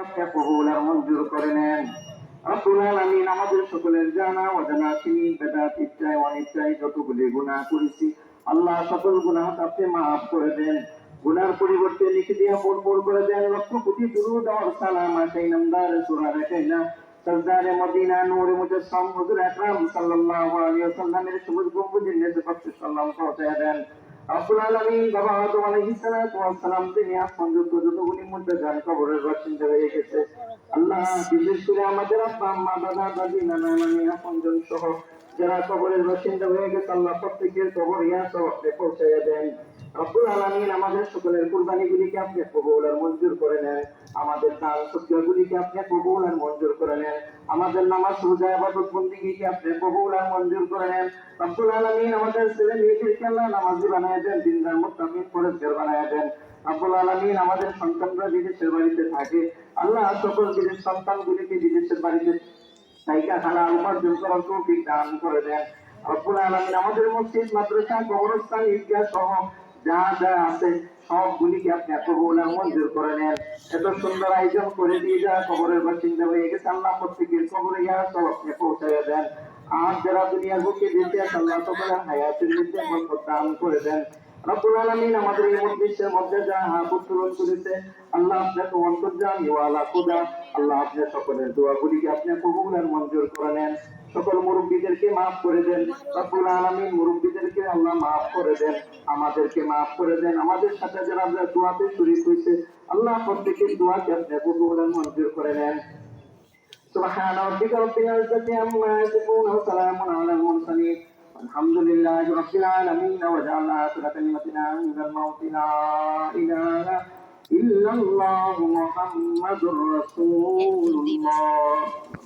আপনি কবুল আর মঞ্জুর করে নেন। রব্বুল আলামিন আমাদের সকলের জানা অজানা চিনি বেদাত ইচ্ছায় অনিচ্ছায় যতগুলি গুনাহ করেছি আল্লাহ সকল গুনাহ আপনি মাফ করে দেন। গুনার পরিবর্তে লিখে দিয়ে পড় করে দেন। লক্ষ কোটি দুরূদ আর সালাম আতাই নামদার সূরা রাখাইনা সরদারে মদিনা নূরে মুজাসসাম হুজুর আকরাম সাল্লাল্লাহু আলাইহি ওয়াসাল্লামের সবুজ গম্বুজের নিচে পক্ষে সালাম পৌঁছায় দেন। রব্বুল আলামিন বাবা আদম আলাইহিস সালাতু ওয়াস সালাম থেকে আসমান যতগুলি মুদ্দাজান কবরের বাসিন্দা হয়ে গেছে আল্লাহ বিশেষ করে আমাদের আব্বা আম্মা দাদা দাদি নানা নানি আপনজন সহ যারা কবরের বাসিন্দা হয়ে গেছে আল্লাহ প্রত্যেকের কবর ইয়া সওয়াবে পৌঁছায় দেন। রব্বুল আলামিন আমাদের সকলের কুরবানিগুলিকে আপনি কবুল আর মঞ্জুর করে নেন। আমাদের দান সদকাগুলিকে আপনি কবুল আর মঞ্জুর করে নেন। আমাদের নামাজ রোজা ইবাদত বন্দেগীকে আপনি কবুল আর মঞ্জুর করে নেন। রব্বুল আলামিন আমাদের ছেলে মেয়েদেরকে আল্লাহ নামাজি বানায় দেন, দিনদার মুত্তাকিন পরেজগার বানায় দেন। রব্বুল আলামিন আমাদের সন্তানরা বিদেশের বাড়িতে থাকে আল্লাহ সকল বিদেশ সন্তানগুলিকে বিদেশের বাড়িতে জায়গা হালাল উপার্জন করার তৌফিক দান করে দেন। রব্বুল আলামিন আমাদের মসজিদ মাদ্রাসা কবরস্থান ঈদগাহ সহ যা যা আছে সবগুলিকে আপনি কবুল আর মঞ্জুর করে নেন। এত সুন্দর আয়োজন করে দিয়ে যা কবরের বাসিন্দা হয়ে গেছে আল্লাহ প্রত্যেকের কবরে ইয়া সব আপনি পৌঁছায় দেন। আর যারা দুনিয়ার বুকে বেঁচে আছে আল্লাহ সকলের হায়াতের মধ্যে বরকত দান করে দেন। রব্বুল আলামিন আমাদের এই মজলিসের মধ্যে যা হাত উত্তোলন করেছে আল্লাহ আপনাকে অন্তর্জামী ওয়ালা খোদা আল্লাহ আপনার সকলের দোয়াগুলিকে আপনি কবুল আর মঞ্জুর করে নেন। সকল মুরব্বীদেরকে মাফ করে দেন। রব্বুল আলামিন মুরব্বীদেরকে আল্লাহ মাফ করে দেন, আমাদেরকে মাফ করে দেন। আমাদের সাথে যারা দোয়াতে শরীক হয়েছে আল্লাহ প্রত্যেকের দোয়াকে আপনি কবুল আর মঞ্জুর করে নেন। سبحان ربك رب العزة عما يصفون وسلام على المرسلين والحمد لله رب العالمين وجعل آخر كلمتنا عند الموت لا إله إلا الله محمد رسول الله